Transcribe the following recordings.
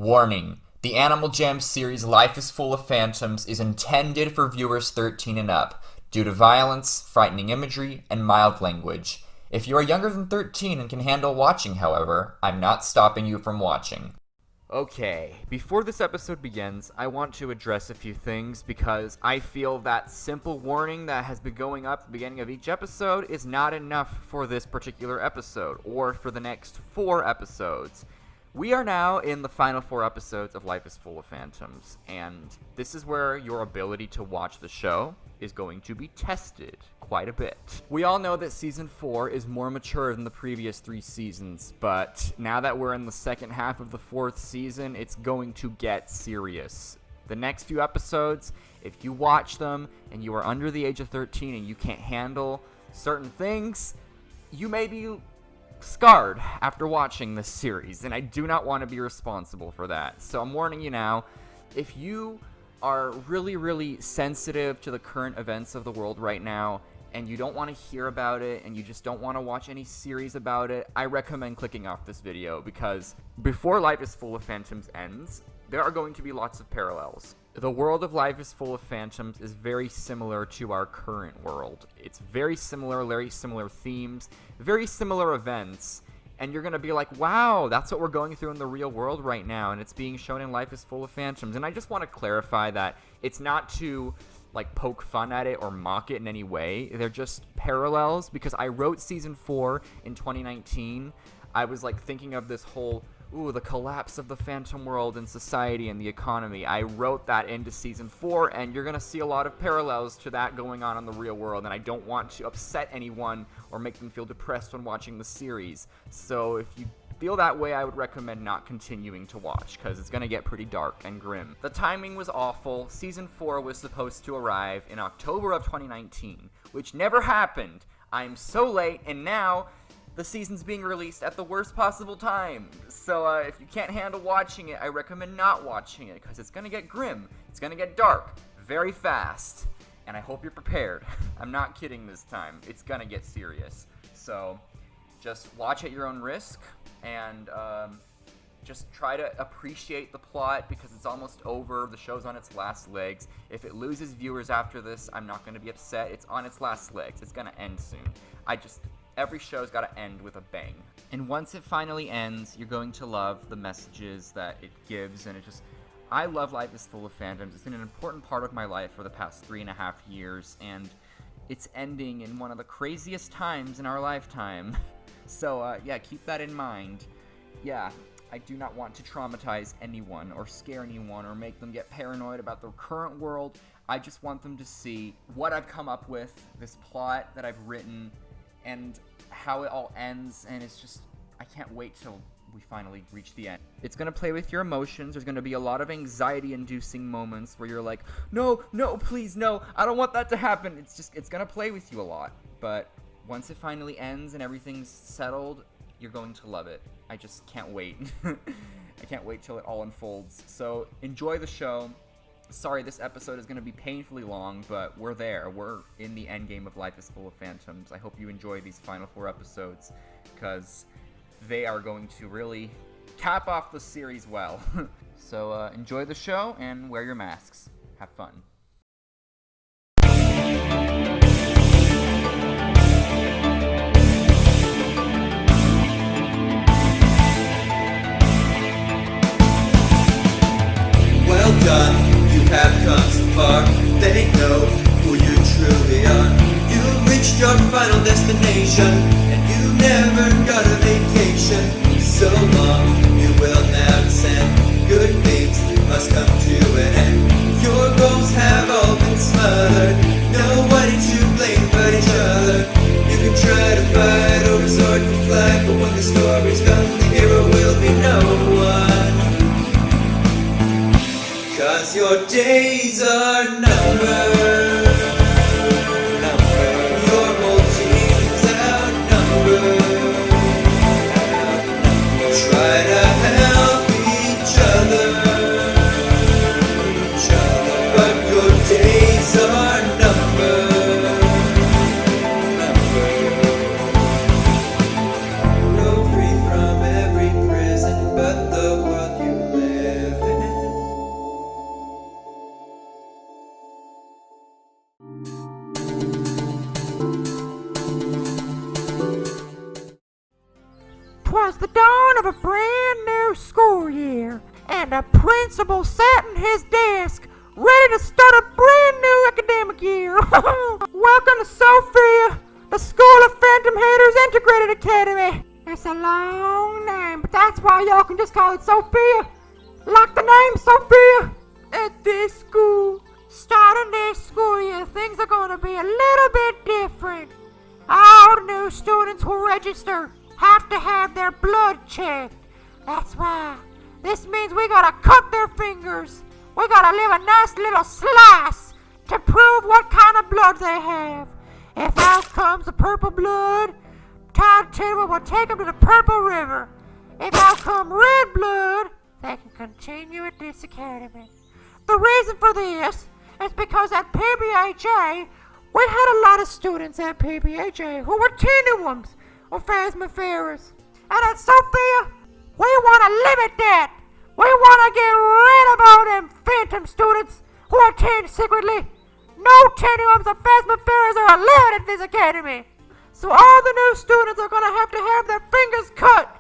Warning. The Animal Jam series Life is Full of Phantoms is intended for viewers 13 and up, due to violence, frightening imagery, and mild language. If you are younger than 13 and can handle watching, however, I'm not stopping you from watching. Okay, before this episode begins, I want to address a few things because I feel that simple warning that has been going up at the beginning of each episode is not enough for this particular episode, or for the next 4 episodes. We are now in the final 4 episodes of Life is Full of Phantoms, and this is where your ability to watch the show is going to be tested quite a bit. We all know that Season 4 is more mature than the previous 3 seasons, but now that we're in the second half of the 4th season, it's going to get serious. The next few episodes, if you watch them and you are under the age of 13 and you can't handle certain things, you may be scarred after watching this series, and I do not want to be responsible for that. So I'm warning you now, if you are really sensitive to the current events of the world right now, and you don't want to hear about it, and you just don't want to watch any series about it, I recommend clicking off this video, because before Life is Full of Phantoms ends, there are going to be lots of parallels. The world of Life is Full of Phantoms is very similar to our current world. It's very similar themes, very similar events, and you're going to be like, wow, that's what we're going through in the real world right now, and it's being shown in Life is Full of Phantoms. And I just want to clarify that it's not to like poke fun at it or mock it in any way. They're just parallels, because I wrote Season 4 in 2019. I was like thinking of this whole the collapse of the phantom world and society and the economy. I wrote that into Season 4, and you're going to see a lot of parallels to that going on in the real world, and I don't want to upset anyone or make them feel depressed when watching the series. So if you feel that way, I would recommend not continuing to watch, because it's going to get pretty dark and grim. The timing was awful. Season 4 was supposed to arrive in October of 2019, which never happened. I'm so late, and now the season's being released at the worst possible time. So if you can't handle watching it, I recommend not watching it, because it's going to get grim. It's going to get dark very fast. And I hope you're prepared. I'm not kidding this time. It's going to get serious. So just watch at your own risk, and just try to appreciate the plot, because it's almost over. The show's on its last legs. If it loses viewers after this, I'm not going to be upset. It's on its last legs. It's going to end soon. Every show's got to end with a bang. And once it finally ends, you're going to love the messages that it gives, and I love Life is Full of Phantoms. It's been an important part of my life for the past 3.5 years, and it's ending in one of the craziest times in our lifetime. So, yeah, keep that in mind. Yeah, I do not want to traumatize anyone or scare anyone or make them get paranoid about the current world. I just want them to see what I've come up with, this plot that I've written, and how it all ends, and I can't wait till we finally reach the end. It's going to play with your emotions. There's going to be a lot of anxiety-inducing moments where you're like, no, please, no, I don't want that to happen. It's going to play with you a lot, but once it finally ends and everything's settled, you're going to love it. I just can't wait. I can't wait till it all unfolds. So enjoy the show. Sorry, this episode is going to be painfully long, but we're there. We're in the end game of Life is Full of Phantoms. I hope you enjoy these final 4 episodes, because they are going to really cap off the series well. So enjoy the show and wear your masks. Have fun. Well done. You have come so far, they know who you truly are. You've reached your final destination, and you never got a vacation. So long, you will now descend. Good things must come to an end. Your goals have all been smothered. Nobody to blame but each other. You can try to fight over sword and flag, but when the story's done, the hero will be no one. 'Cause your days are numbered. Your whole team's outnumbered. Try to help each other. But your days are numbered. Broke free from every prison, but the world you live of a brand new school year, and the principal sat in his desk, ready to start a brand new academic year. Welcome to SOPHIA, the School of Phantom Haters Integrated Academy. It's a long name, but that's why y'all can just call it SOPHIA. Like the name SOPHIA. At this school, starting this school year, things are going to be a little bit different. All the new students who register have to have their blood checked. That's why. This means we gotta cut their fingers. We gotta leave a nice little slice to prove what kind of blood they have. If out comes the purple blood, Todd Tidwell will take them to the Purple River. If out come red blood, they can continue at this academy. The reason for this is because at PBAJ, we had a lot of students at PBAJ who were tenuems or phasmopherists. And at SOPHIA, we want to limit that. We want to get rid of all them phantom students who attend secretly. No tenuems or phasmopherists are allowed at this academy. So all the new students are going to have their fingers cut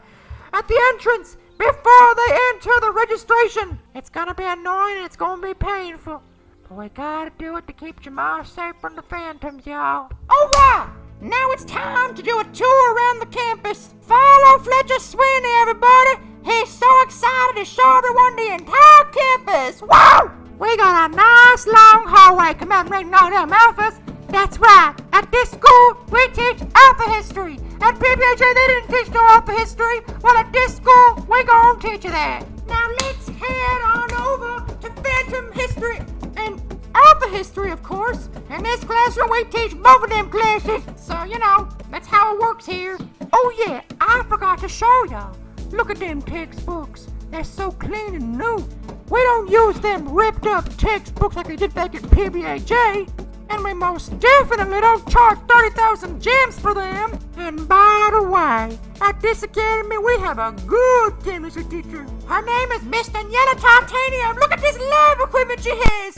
at the entrance before they enter the registration. It's going to be annoying and it's going to be painful. But we got to do it to keep Jamal safe from the phantoms, y'all. Alright, now it's time to do a tour around the campus. Follow Fletcher Sweeney, everybody. He's so excited to show everyone the entire campus. Wow! We got a nice long hallway commemorating all them alphas. That's right. At this school, we teach alpha history. At PBAJ, they didn't teach no alpha history. Well, at this school, we gon' teach you that. Now let's head on over to phantom history and alpha history, of course. In this classroom, we teach both of them classes. So, you know, that's how it works here. Oh yeah, I forgot to show y'all. Look at them textbooks. They're so clean and new. We don't use them ripped up textbooks like they did back at PBAJ. And we most definitely don't charge 30,000 gems for them. And by the way, at this academy we have a good chemistry teacher. Her name is Miss Daniela Titanium. Look at this lab equipment she has.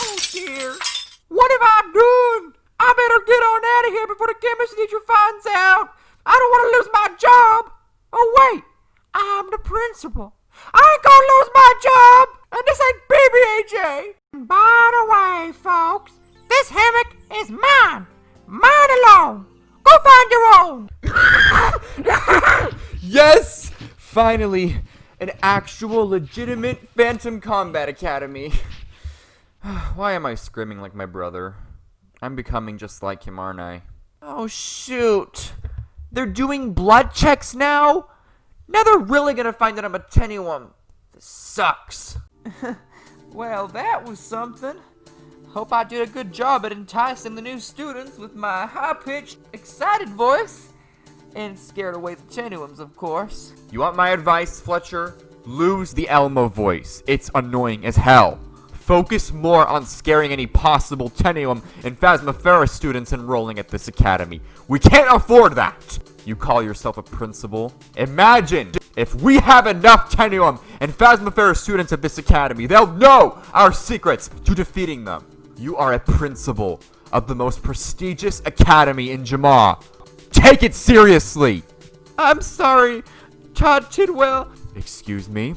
Oh dear. What have I done? I better get on out of here before the chemistry teacher finds out. I don't want to lose my job. Oh wait, I'm the principal. I ain't gonna lose my job. And this ain't PBAJ. And by the way, folks, this hammock is mine. Mine alone. Go find your own. Yes! Finally, an actual legitimate Phantom Combat Academy. Why am I screaming like my brother? I'm becoming just like him, aren't I? Oh shoot! They're doing blood checks now? Now they're really gonna find that I'm a tenuem. This sucks. Well, that was something. Hope I did a good job at enticing the new students with my high-pitched, excited voice. And scared away the tenuems, of course. You want my advice, Fletcher? Lose the Elmo voice. It's annoying as hell. Focus more on scaring any possible tenuem and phasmophera students enrolling at this academy. We can't afford that! You call yourself a principal? Imagine if we have enough tenuem and phasmophera students at this academy, they'll know our secrets to defeating them. You are a principal of the most prestigious academy in Jamaa. Take it seriously! I'm sorry, Todd Tidwell. Excuse me?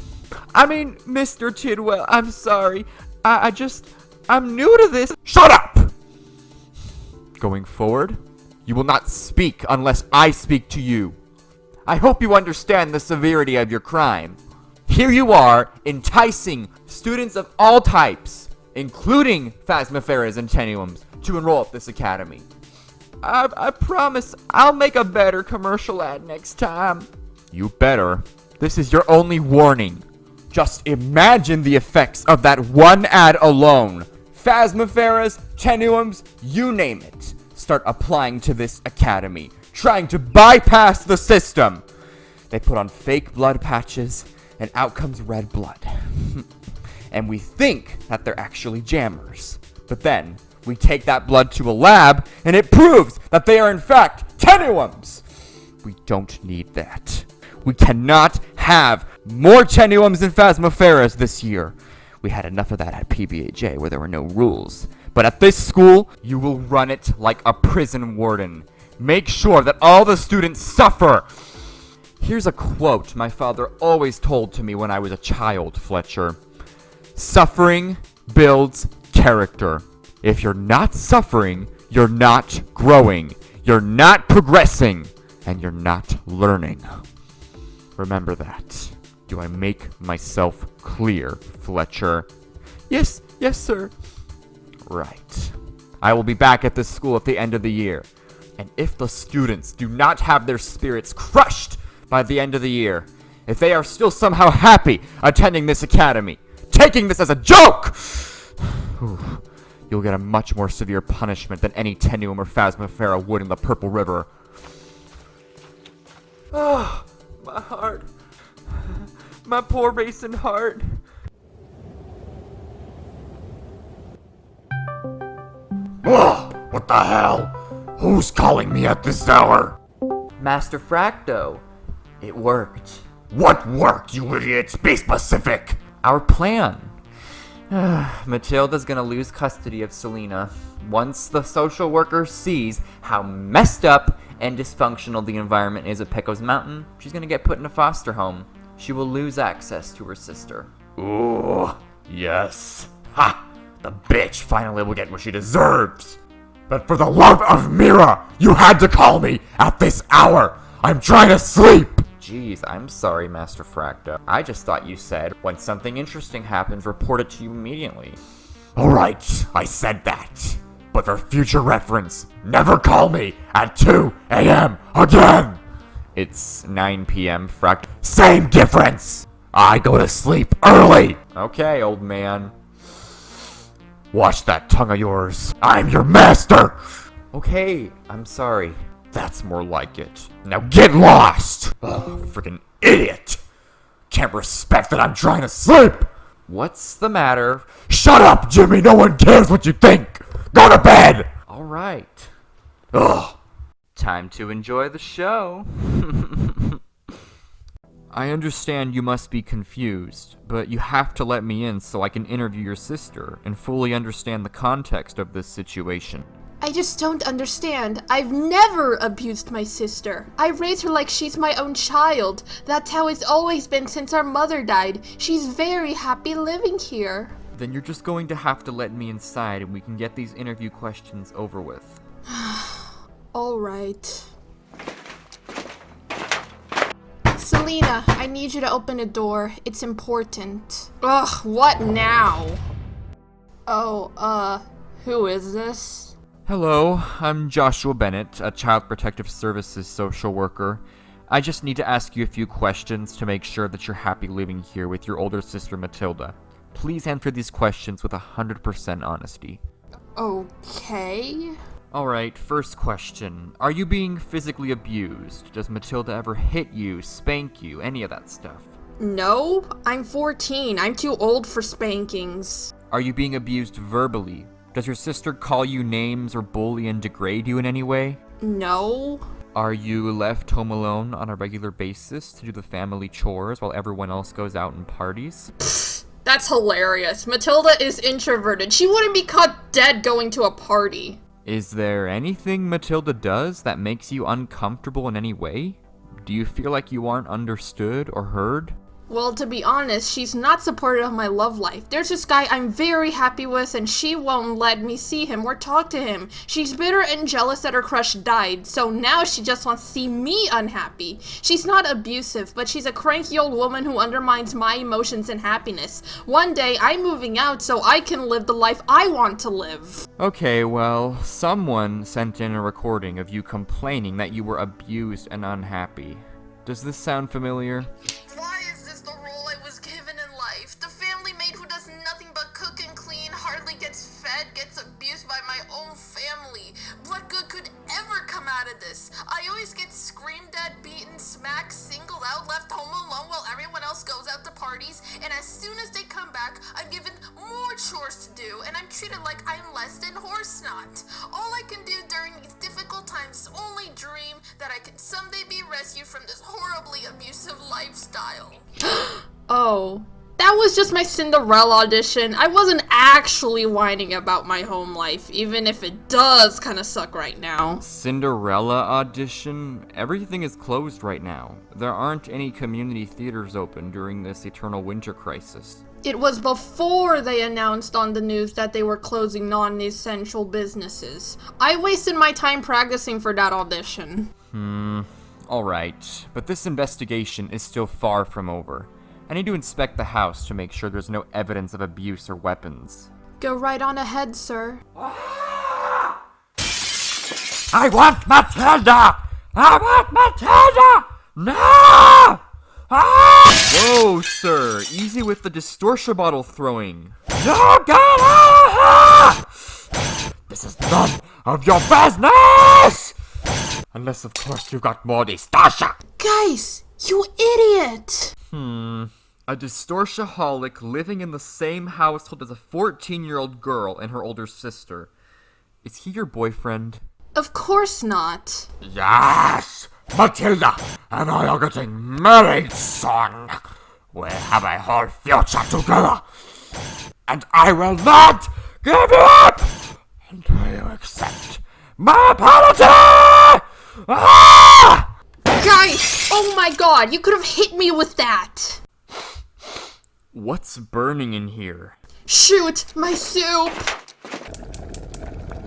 I mean, Mr. Tidwell, I'm sorry. I'm new to this. Shut up! Going forward, you will not speak unless I speak to you. I hope you understand the severity of your crime. Here you are, enticing students of all types, including phasmopheras and tenuems, to enroll at this academy. I promise I'll make a better commercial ad next time. You better. This is your only warning. Just imagine the effects of that one ad alone. Phasmopheras, tenuems, you name it, start applying to this academy, trying to bypass the system. They put on fake blood patches, and out comes red blood. And we think that they're actually jammers. But then, we take that blood to a lab, and it proves that they are in fact tenuems. We don't need that. We cannot have more tenuems and phasmopheras this year. We had enough of that at PBAJ where there were no rules. But at this school, you will run it like a prison warden. Make sure that all the students suffer. Here's a quote my father always told to me when I was a child, Fletcher. Suffering builds character. If you're not suffering, you're not growing, you're not progressing, and you're not learning. Remember that. Do I make myself clear, Fletcher? Yes, sir. Right. I will be back at this school at the end of the year. And if the students do not have their spirits crushed by the end of the year, if they are still somehow happy attending this academy, taking this as a joke, you'll get a much more severe punishment than any tenuem or phasmophera would in the Purple River. Oh, my heart. My poor racing heart. Ugh, what the hell? Who's calling me at this hour? Master Fracto. It worked. What worked, you idiots? Be specific! Our plan. Matilda's gonna lose custody of Selena. Once the social worker sees how messed up and dysfunctional the environment is at Pecos Mountain, she's gonna get put in a foster home. She will lose access to her sister. Ooh, yes. Ha! The bitch finally will get what she deserves. But for the love of Mira, you had to call me at this hour. I'm trying to sleep. Jeez, I'm sorry, Master Fracto. I just thought you said, when something interesting happens, report it to you immediately. Alright, I said that. But for future reference, never call me at 2 a.m. again! It's 9 p.m., Fracto. Same difference! I go to sleep early! Okay, old man. Watch that tongue of yours. I'm your master! Okay, I'm sorry. That's more like it. Now get lost! Oh, freaking idiot! Can't respect that I'm trying to sleep! What's the matter? Shut up, Jimmy! No one cares what you think! Go to bed! Alright. Ugh. Time to enjoy the show. I understand you must be confused, but you have to let me in so I can interview your sister and fully understand the context of this situation. I just don't understand. I've never abused my sister. I raise her like she's my own child. That's how it's always been since our mother died. She's very happy living here. Then you're just going to have to let me inside and we can get these interview questions over with. Alright. Selena, I need you to open a door. It's important. Ugh, what now? Oh, who is this? Hello, I'm Joshua Bennett, a Child Protective Services social worker. I just need to ask you a few questions to make sure that you're happy living here with your older sister Matilda. Please answer these questions with 100% honesty. Okay. Alright, first question. Are you being physically abused? Does Matilda ever hit you, spank you, any of that stuff? No, I'm 14. I'm too old for spankings. Are you being abused verbally? Does your sister call you names or bully and degrade you in any way? No. Are you left home alone on a regular basis to do the family chores while everyone else goes out and parties? That's hilarious. Matilda is introverted. She wouldn't be caught dead going to a party. Is there anything Matilda does that makes you uncomfortable in any way? Do you feel like you aren't understood or heard? Well, to be honest, she's not supportive of my love life. There's this guy I'm very happy with, and she won't let me see him or talk to him. She's bitter and jealous that her crush died, so now she just wants to see me unhappy. She's not abusive, but she's a cranky old woman who undermines my emotions and happiness. One day, I'm moving out so I can live the life I want to live. Okay, well, someone sent in a recording of you complaining that you were abused and unhappy. Does this sound familiar? Why is this the role I was given in life? The family maid who does nothing but cook and clean, hardly gets fed, gets abused by my own family. What good could ever come out of this? I always get screamed at, beaten, smacked, singled out, left home alone while everyone else goes out to parties, and as soon as they come back, I'm given more chores to do, and I'm treated like I'm less than horse snot. All I can do during these difficult times is only dream that I can someday be rescued from this horribly abusive lifestyle. Oh, that was just my Cinderella audition. I wasn't actually whining about my home life, even if it does kind of suck right now. Cinderella audition? Everything is closed right now. There aren't any community theaters open during this eternal winter crisis. It was before they announced on the news that they were closing non-essential businesses. I wasted my time practicing for that audition. Alright, but this investigation is still far from over. I need to inspect the house to make sure there's no evidence of abuse or weapons. Go right on ahead, sir. I want Matilda! I want Matilda! No! Ah! Whoa, sir! Easy with the distortion bottle throwing. No, get out! This is none of your business! Unless, of course, you got more distortion. Guys, you idiot! A distortionaholic living in the same household as a 14-year-old girl and her older sister. Is he your boyfriend? Of course not. Yes! Matilda and I are getting married, son. We have a whole future together. And I will not give you up until you accept my apology! Ah! Guys, oh my god, you could have hit me with that! What's burning in here? Shoot, my soup!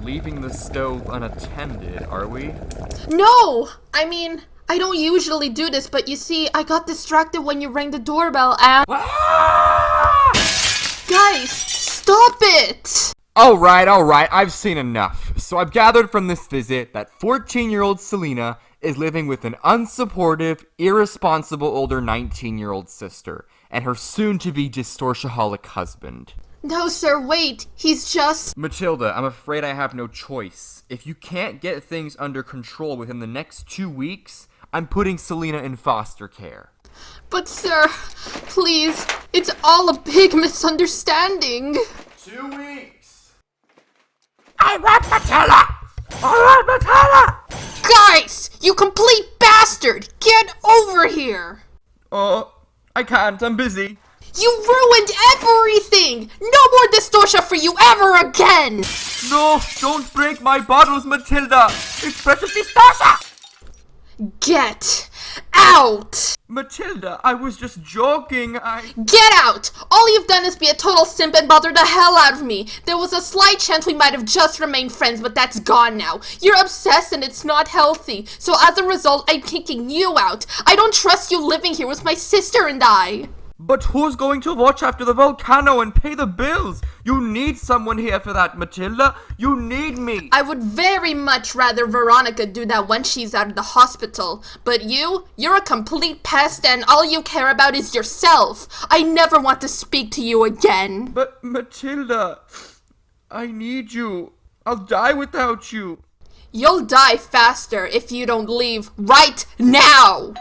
Leaving the stove unattended, are we? No! I mean, I don't usually do this, but you see, I got distracted when you rang the doorbell and... Guys, stop it! Alright, I've seen enough. So I've gathered from this visit that 14-year-old Selena is living with an unsupportive, irresponsible older 19-year-old sister, and her soon-to-be distortionaholic husband. No, sir, wait. He's just... Matilda, I'm afraid I have no choice. If you can't get things under control within the next 2 weeks, I'm putting Selena in foster care. But, sir, please, it's all a big misunderstanding. 2 weeks! I want Matilda! I want Matilda! Guys, you complete bastard! Get over here! Oh, I can't, I'm busy. You ruined everything! No more distortion for you ever again! No, don't break my bottles, Matilda! It's precious distortion! Get out! Matilda, I was just joking, Get out! All you've done is be a total simp and bother the hell out of me. There was a slight chance we might have just remained friends, but that's gone now. You're obsessed and it's not healthy. So as a result, I'm kicking you out. I don't trust you living here with my sister and I. But who's going to watch after the volcano and pay the bills? You need someone here for that, Matilda. You need me. I would very much rather Veronica do that when she's out of the hospital. But you're a complete pest and all you care about is yourself. I never want to speak to you again. But Matilda, I need you. I'll die without you. You'll die faster if you don't leave right now.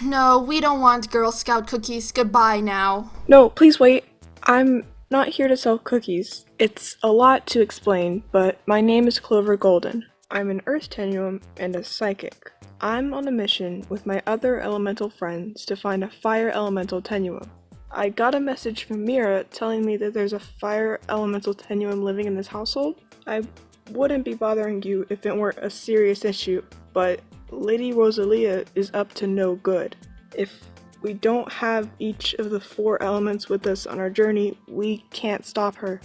No, we don't want Girl Scout cookies. Goodbye now. No, please wait. I'm not here to sell cookies. It's a lot to explain, but my name is Clover Golden. I'm an Earth Tenuem and a psychic. I'm on a mission with my other elemental friends to find a fire elemental tenuem. I got a message from Mira telling me that there's a fire elemental tenuem living in this household. I wouldn't be bothering you if it weren't a serious issue, but Lady Rosalia is up to no good. If we don't have each of the 4 elements with us on our journey, we can't stop her.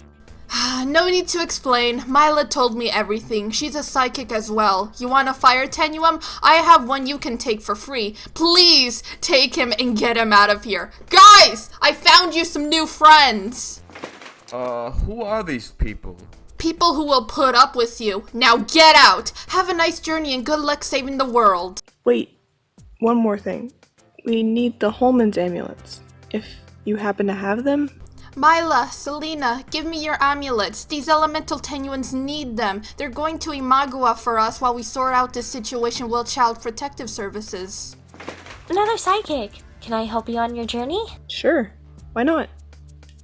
No need to explain. Mila told me everything. She's a psychic as well. You want a fire tenuem? I have one you can take for free. Please take him and get him out of here. Guys, I found you some new friends. Who are these people? People who will put up with you. Now get out. Have a nice journey and good luck saving the world. Wait, one more thing. We need the Holman's amulets. If you happen to have them? Mila, Selena, give me your amulets. These elemental tenuens need them. They're going to Imagua for us while we sort out this situation with Child Protective Services. Another psychic. Can I help you on your journey? Sure, why not?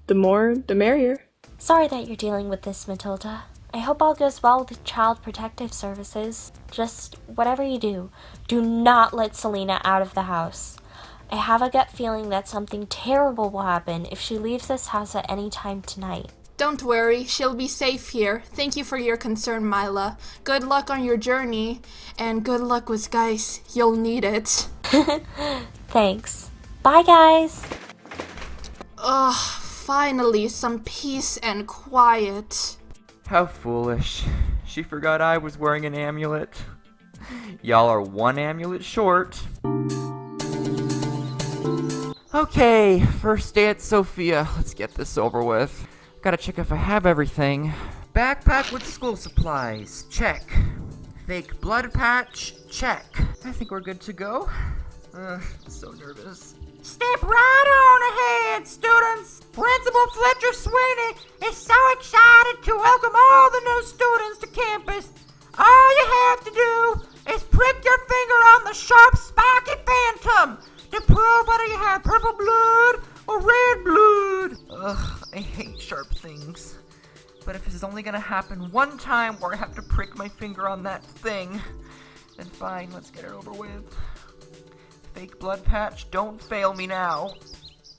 The more, the merrier. Sorry that you're dealing with this, Matilda. I hope all goes well with Child Protective Services. Just whatever you do, do not let Selena out of the house. I have a gut feeling that something terrible will happen if she leaves this house at any time tonight. Don't worry, she'll be safe here. Thank you for your concern, Mila. Good luck on your journey, and good luck with Geis. You'll need it. Thanks. Bye, guys. Ugh, finally some peace and quiet. How foolish. She forgot I was wearing an amulet. Y'all are one amulet short. Okay, first day at SOPHIA. Let's get this over with. Gotta check if I have everything. Backpack with school supplies. Check. Fake blood patch. Check. I think we're good to go. So nervous. Step right on ahead, students. Principal Fletcher Sweeney is so excited to welcome all the new students to campus. All you have to do is prick your finger on the sharp, spiky phantom to prove whether you have purple blood or red blood. Ugh, I hate sharp things. But if this is only gonna happen one time where I have to prick my finger on that thing, then fine, let's get it over with. Fake blood patch, don't fail me now.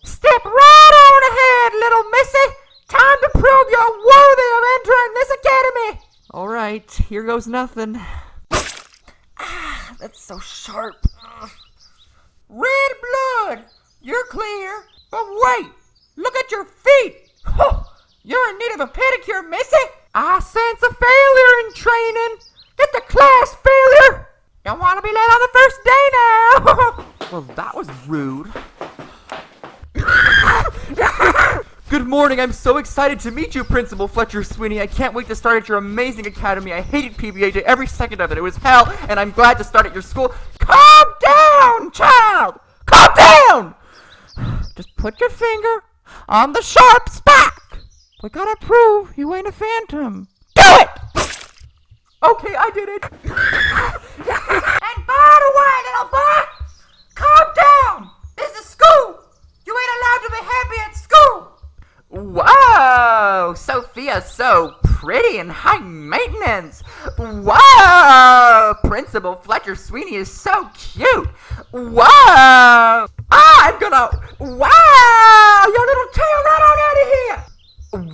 Step right on ahead, little missy. Time to prove you're worthy of entering this academy. Alright, here goes nothing. That's so sharp. Red blood. You're clear. But wait, look at your feet. You're in need of a pedicure, missy. I sense a failure in training. Get to class, failure. You want to be late on the first day now. Well, that was rude. Good morning, I'm so excited to meet you, Principal Fletcher Sweeney. I can't wait to start at your amazing academy. I hated PBAJ every second of it. It was hell, and I'm glad to start at your school. Calm down, child. Calm down. Just put your finger on the sharp spot. We gotta prove you ain't a phantom. Do it! Okay, I did it. And by the way, little boy, calm down. This is school. You ain't allowed to be happy at school. Whoa, Sophia's so pretty and high maintenance. Whoa, Principal Fletcher Sweeney is so cute. Whoa, I'm gonna, wow, your little tail right on out of here.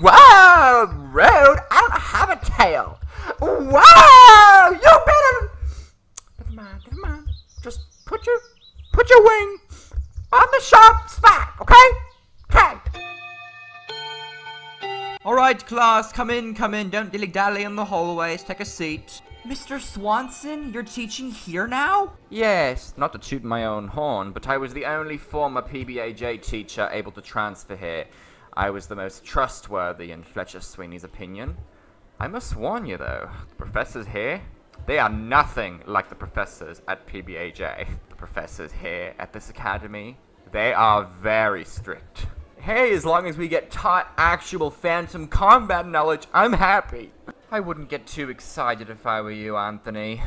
Whoa, rude, I don't have a tail. Whoa, you better, never mind, just put your wing on the sharp spot, okay? Okay. Alright, class, come in, don't dilly-dally in the hallways, take a seat. Mr. Swanson, you're teaching here now? Yes, not to toot my own horn, but I was the only former PBAJ teacher able to transfer here. I was the most trustworthy in Fletcher Sweeney's opinion. I must warn you though, the professors here, they are nothing like the professors at PBAJ. The professors here at this academy, they are very strict. Hey, as long as we get taught actual phantom combat knowledge, I'm happy. I wouldn't get too excited if I were you, Anthony.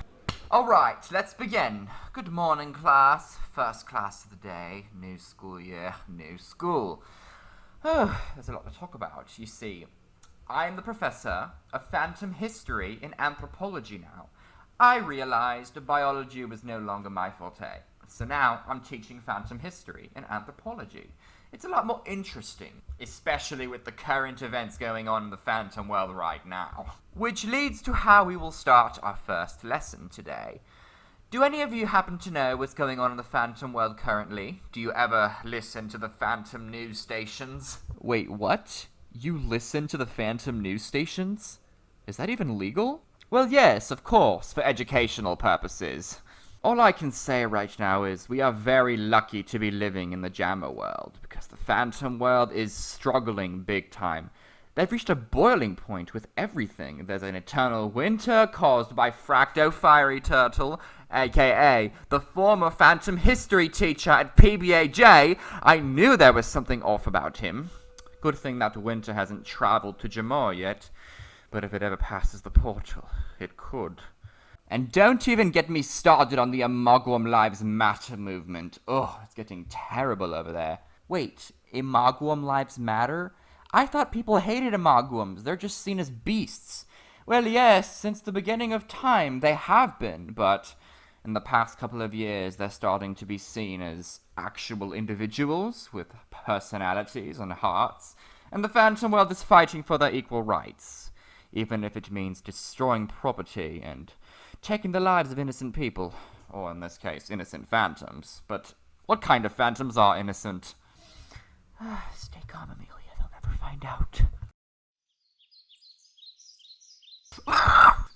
Alright, let's begin. Good morning, class. First class of the day. New school year, new school. Oh, there's a lot to talk about. You see, I'm the professor of phantom history and anthropology now. I realized biology was no longer my forte. So now I'm teaching phantom history and anthropology. It's a lot more interesting, especially with the current events going on in the phantom world right now. Which leads to how we will start our first lesson today. Do any of you happen to know what's going on in the phantom world currently? Do you ever listen to the phantom news stations? Wait, what? You listen to the phantom news stations? Is that even legal? Well, yes, of course, for educational purposes. All I can say right now is we are very lucky to be living in the Jammer world, because the Phantom world is struggling big time. They've reached a boiling point with everything. There's an eternal winter caused by Fracto Fiery Turtle, aka the former Phantom history teacher at PBAJ. I knew there was something off about him. Good thing that winter hasn't traveled to Jamor yet, but if it ever passes the portal, it could. And don't even get me started on the Imagwam Lives Matter movement. Ugh, it's getting terrible over there. Wait, Imagwam Lives Matter? I thought people hated Imagwams. They're just seen as beasts. Well, yes, since the beginning of time, they have been, but In the past couple of years, they're starting to be seen as actual individuals with personalities and hearts, and the phantom world is fighting for their equal rights, even if it means destroying property and taking the lives of innocent people, or in this case, innocent phantoms. But what kind of phantoms are innocent? Stay calm, Amelia, they'll never find out.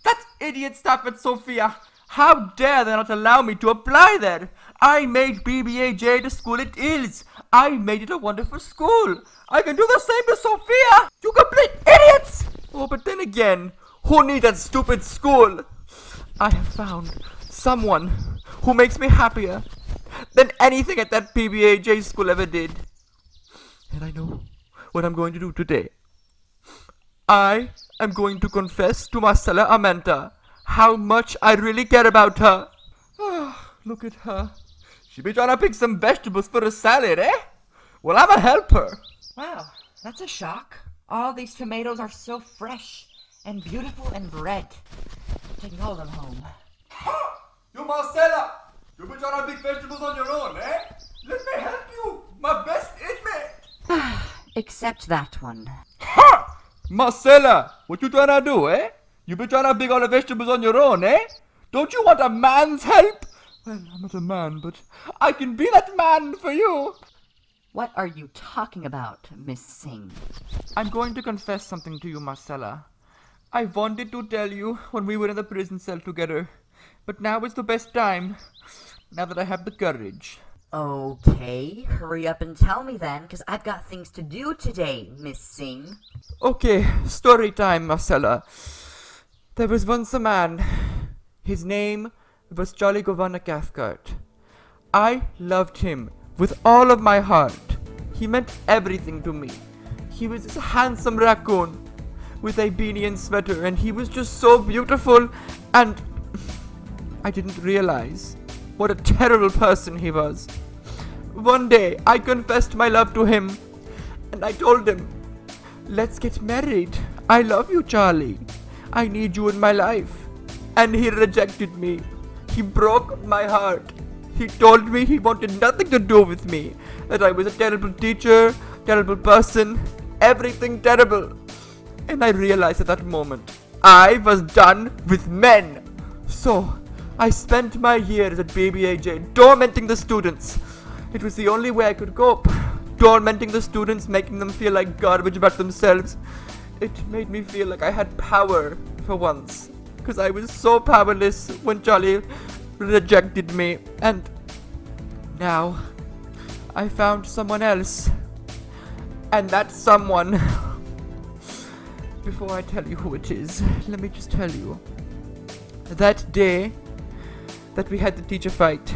That idiot stuff at SOPHIA! How dare they not allow me to apply there? I made PBAJ the school it is. I made it a wonderful school. I can do the same to SOPHIA. You complete idiots! Oh, but then again, who needs that stupid school? I have found someone who makes me happier than anything at that PBAJ school ever did. And I know what I'm going to do today. I am going to confess to Marcella Amenta how much I really care about her. Look at her. She be trying to pick some vegetables for a salad, eh? Well, I'ma help her. Wow, that's a shock. All these tomatoes are so fresh and beautiful and red. Taking all of them home. You Marcella! You be trying to pick vegetables on your own, eh? Let me help you, my best inmate. Except that one. Ha! Marcella, what you trying to do, eh? You be trying to pick all the vegetables on your own, eh? Don't you want a man's help? Well, I'm not a man, but I can be that man for you. What are you talking about, Miss Singh? I'm going to confess something to you, Marcella. I wanted to tell you when we were in the prison cell together, but now is the best time, now that I have the courage. Okay, hurry up and tell me then, because I've got things to do today, Miss Singh. Okay, story time, Marcella. There was once a man. His name was Jolly Governor Cathcart. I loved him with all of my heart. He meant everything to me. He was this handsome raccoon with a beanie and sweater, and he was just so beautiful, and I didn't realize what a terrible person he was. One day, I confessed my love to him, and I told him, let's get married. I love you, Charlie. I need you in my life. And he rejected me. He broke my heart. He told me he wanted nothing to do with me, that I was a terrible teacher, terrible person, everything terrible. And I realized at that moment, I was done with men. So, I spent my years at PBAJ tormenting the students. It was the only way I could cope. Tormenting the students, making them feel like garbage about themselves. It made me feel like I had power for once. Because I was so powerless when Charlie rejected me. And now, I found someone else. And that someone... Before I tell you who it is, let me just tell you. That day that we had the teacher fight,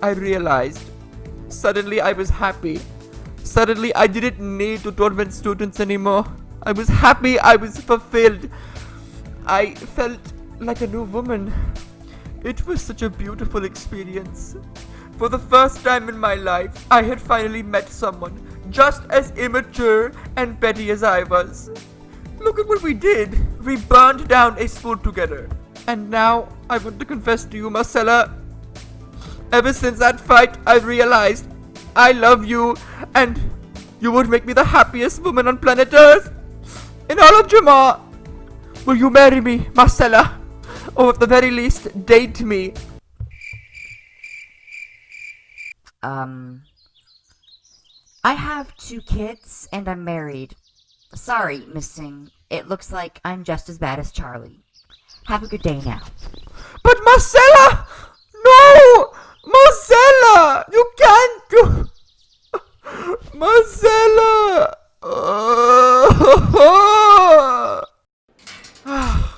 I realized suddenly I was happy. Suddenly I didn't need to torment students anymore. I was happy, I was fulfilled. I felt like a new woman. It was such a beautiful experience. For the first time in my life, I had finally met someone just as immature and petty as I was. Look at what we did. We burned down a school together. And now, I want to confess to you, Marcella. Ever since that fight, I realized I love you, and you would make me the happiest woman on planet Earth. In all of Jamar. Will you marry me, Marcella? Or at the very least, date me? I have 2 kids, and I'm married. Sorry, Miss Singh. It looks like I'm just as bad as Charlie. Have a good day now. But Marcella! No! Marcella! You can't do... Marcella!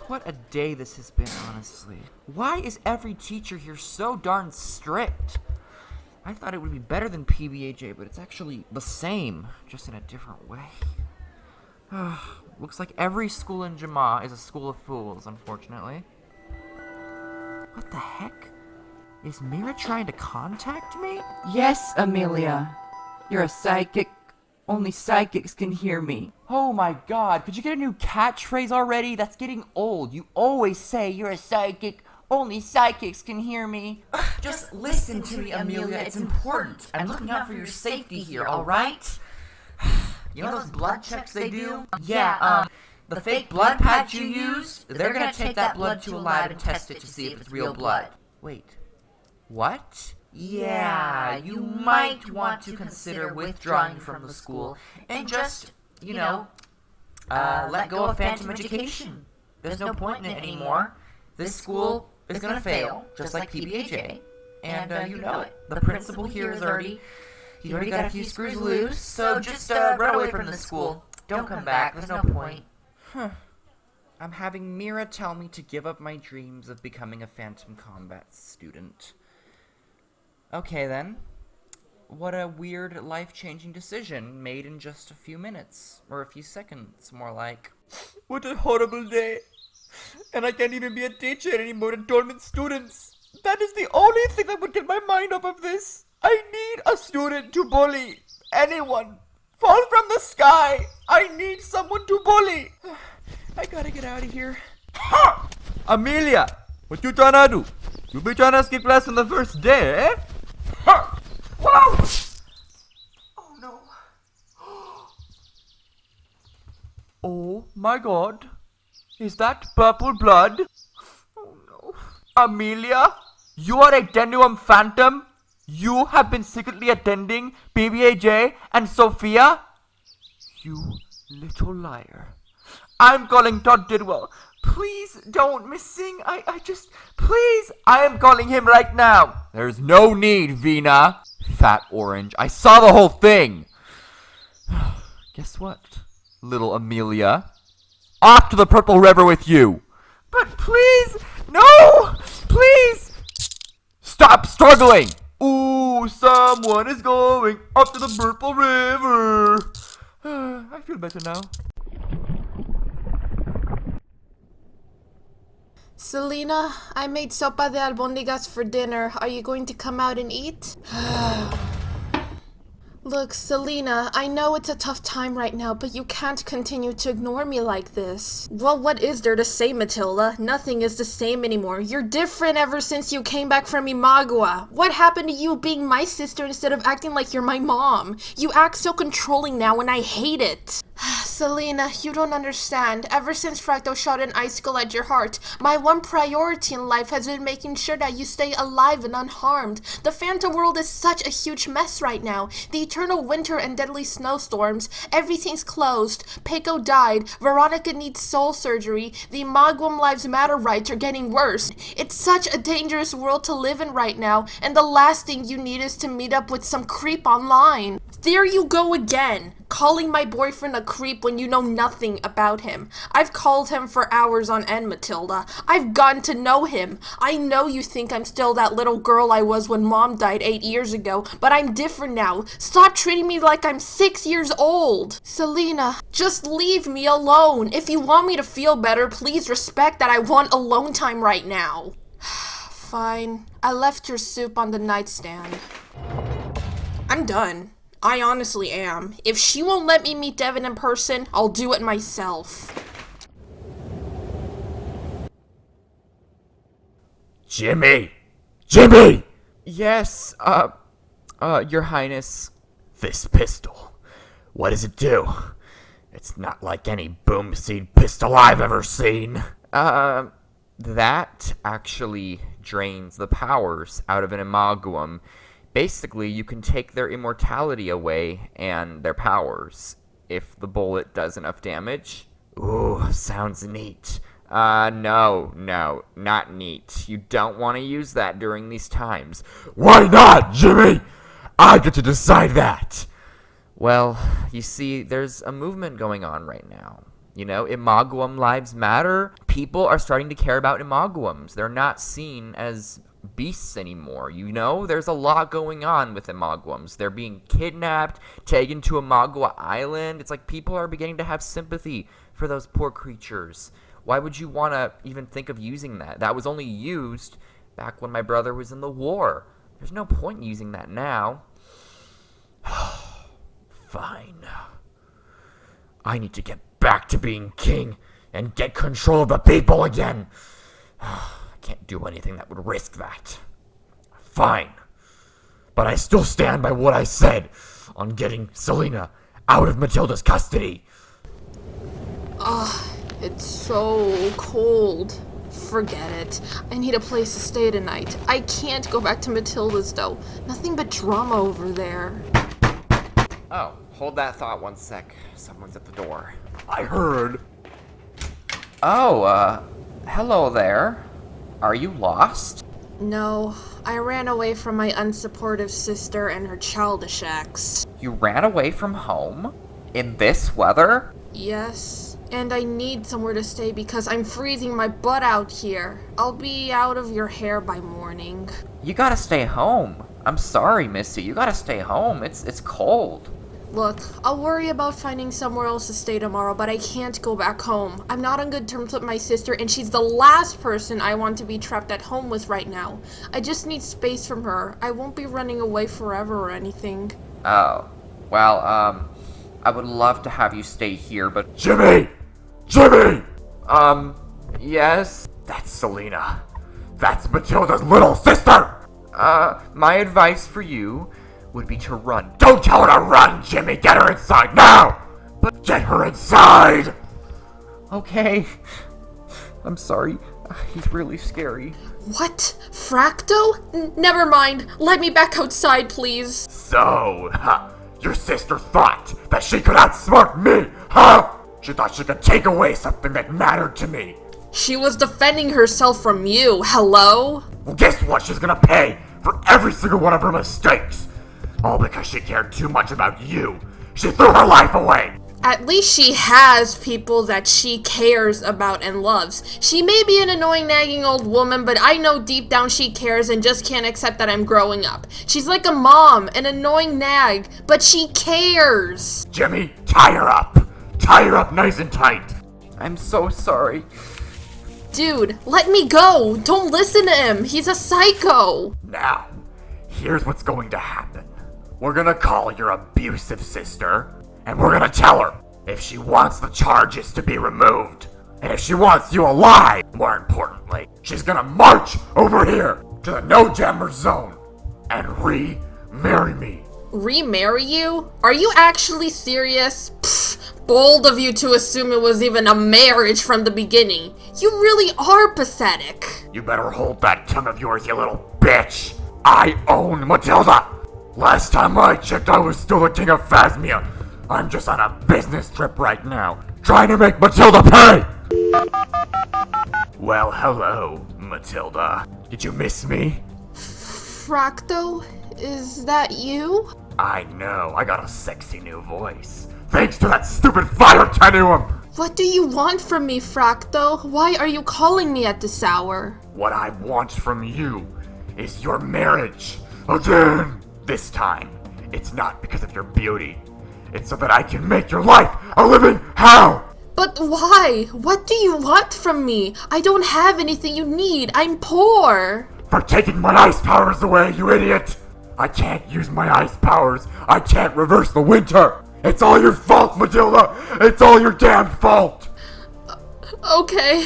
What a day this has been, honestly. Why is every teacher here so darn strict? I thought it would be better than PBAJ, but it's actually the same, just in a different way. Looks like every school in Jama is a school of fools, unfortunately. What the heck? Is Mira trying to contact me? Yes, Amelia. You're a psychic. Only psychics can hear me. Oh my god, could you get a new catchphrase already? That's getting old. You always say you're a psychic. Only psychics can hear me. Just listen to me, Amelia. It's important. I'm looking out for your safety here, alright? You know those blood checks they do? Yeah, the fake blood pads you used, they're gonna take that blood to a lab and test it to see if it's real blood. Wait, what? Yeah, you might want to consider withdrawing from the school and just, let go of phantom education. There's no point in it anymore. This school is gonna fail, just like PBAJ, and you know it. The principal here is already got a few screws loose, so just run away from the school. Don't come back, there's no point. I'm having Mira tell me to give up my dreams of becoming a Phantom Combat student. Okay then. What a weird, life-changing decision made in just a few minutes. Or a few seconds, more like. What a horrible day. And I can't even be a teacher anymore and torment students. That is the only thing that would get my mind off of this. I need a student to bully. Anyone. Fall from the sky. I need someone to bully. I gotta get out of here. Ha! Amelia, what you tryna do? You be tryna skip class on the first day, eh? Ha! Whoa! Oh no. Oh my god. Is that purple blood? Oh no. Amelia, you are a tenuem phantom? You have been secretly attending PBAJ and SOPHIA? You little liar. I'm calling Todd Tidwell. Please don't missing. Please. I am calling him right now. There's no need, Vina. Fat orange. I saw the whole thing. Guess what, little Amelia? Off to the Purple River with you. But please, no, please. Stop struggling. Ooh, someone is going up to the Purple River. I feel better now. Selena, I made sopa de albóndigas for dinner. Are you going to come out and eat? Look, Selena, I know it's a tough time right now, but you can't continue to ignore me like this. Well, what is there to say, Matilda? Nothing is the same anymore. You're different ever since you came back from Imagua. What happened to you being my sister instead of acting like you're my mom? You act so controlling now and I hate it. Selena, you don't understand. Ever since Fracto shot an icicle at your heart, my one priority in life has been making sure that you stay alive and unharmed. The Phantom world is such a huge mess right now. The eternal winter and deadly snowstorms, everything's closed. Peco died, Veronica needs soul surgery, the Magwam Lives Matter rights are getting worse. It's such a dangerous world to live in right now, and the last thing you need is to meet up with some creep online. There you go again, calling my boyfriend a creep when you know nothing about him. I've called him for hours on end, Matilda. I've gotten to know him. I know you think I'm still that little girl I was when Mom died 8 years ago, but I'm different now. Stop treating me like I'm 6 years old. Selena, just leave me alone. If you want me to feel better, please respect that I want alone time right now. Fine. I left your soup on the nightstand. I'm done. I honestly am. If she won't let me meet Devin in person, I'll do it myself. Jimmy! Jimmy! Yes, Your Highness. This pistol. What does it do? It's not like any boom seed pistol I've ever seen. That actually drains the powers out of an Imaguam. Basically, you can take their immortality away and their powers if the bullet does enough damage. Ooh, sounds neat. No, not neat. You don't want to use that during these times. Why not, Jimmy? I get to decide that. Well, you see, there's a movement going on right now. You know, Imaguam lives matter. People are starting to care about Imaguams. They're not seen as beasts anymore. You know, there's a lot going on with Imaguams. They're being kidnapped, taken to Imagua Island. It's like people are beginning to have sympathy for those poor creatures. Why would you want to even think of using that? That was only used back when my brother was in the war. There's no point in using that now. Fine. I need to get back to being king and get control of the people again. I can't do anything that would risk that. Fine. But I still stand by what I said on getting Selena out of Matilda's custody. It's so cold. Forget it. I need a place to stay tonight. I can't go back to Matilda's, though. Nothing but drama over there. Oh, hold that thought one sec. Someone's at the door. I heard. Oh, hello there. Are you lost? No, I ran away from my unsupportive sister and her childish acts. You ran away from home? In this weather? Yes, and I need somewhere to stay because I'm freezing my butt out here. I'll be out of your hair by morning. You gotta stay home. I'm sorry, Missy. You gotta stay home. It's cold. Look, I'll worry about finding somewhere else to stay tomorrow, but I can't go back home. I'm not on good terms with my sister, and she's the last person I want to be trapped at home with right now. I just need space from her. I won't be running away forever or anything. Oh. Well, I would love to have you stay here, but... Jimmy! Jimmy! Yes? That's Selena. That's Matilda's little sister! My advice for you would be to run. Don't tell her to run, Jimmy! Get her inside now! But get her inside! Okay. I'm sorry. He's really scary. What? Fracto? Never mind. Let me back outside, please. So, your sister thought that she could outsmart me, huh? She thought she could take away something that mattered to me. She was defending herself from you. Hello? Well, guess what? She's gonna pay for every single one of her mistakes. All because she cared too much about you. She threw her life away. At least she has people that she cares about and loves. She may be an annoying, nagging old woman, but I know deep down she cares and just can't accept that I'm growing up. She's like a mom, an annoying nag, but she cares. Jimmy, tie her up. Tie her up nice and tight. I'm so sorry. Dude, let me go. Don't listen to him. He's a psycho. Now, here's what's going to happen. We're gonna call your abusive sister, and we're gonna tell her if she wants the charges to be removed. And if she wants you alive, more importantly, she's gonna march over here to the No Jammer Zone and remarry me. Remarry you? Are you actually serious? Pfft, bold of you to assume it was even a marriage from the beginning. You really are pathetic. You better hold that tongue of yours, you little bitch. I own Matilda. Last time I checked, I was still the king of Phasmia. I'm just on a business trip right now, trying to make Matilda pay! Well, hello, Matilda. Did you miss me? Fracto? Is that you? I know, I got a sexy new voice. Thanks to that stupid fire tenuem! What do you want from me, Fracto? Why are you calling me at this hour? What I want from you is your marriage. Again! This time, it's not because of your beauty. It's so that I can make your life a living hell! But why? What do you want from me? I don't have anything you need. I'm poor. For taking my ice powers away, you idiot! I can't use my ice powers. I can't reverse the winter. It's all your fault, Matilda. It's all your damn fault. Okay.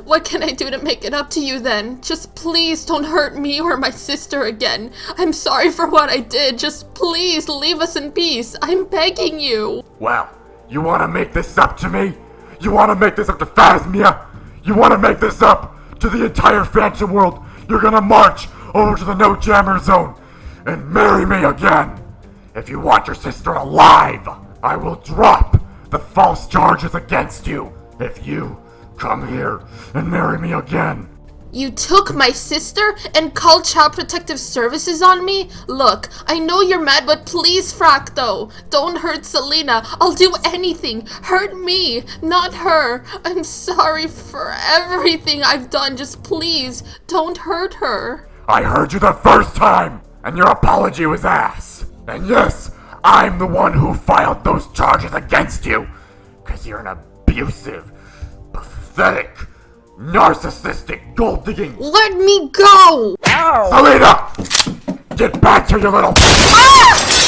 What can I do to make it up to you then? Just please don't hurt me or my sister again. I'm sorry for what I did. Just please leave us in peace. I'm begging you. Well, you want to make this up to me? You want to make this up to Phasmia? You want to make this up to the entire Phantom world? You're gonna march over to the No Jammer Zone and marry me again. If you want your sister alive, I will drop the false charges against you. If you come here and marry me again. You took my sister and called Child Protective Services on me? Look, I know you're mad, but please, Fracto, don't hurt Selena. I'll do anything. Hurt me, not her. I'm sorry for everything I've done. Just please, don't hurt her. I heard you the first time, and your apology was ass. And yes, I'm the one who filed those charges against you. Because you're an abusive, pathetic, narcissistic, gold-digging... Let me go! Selena! Get back here, you little... Ah!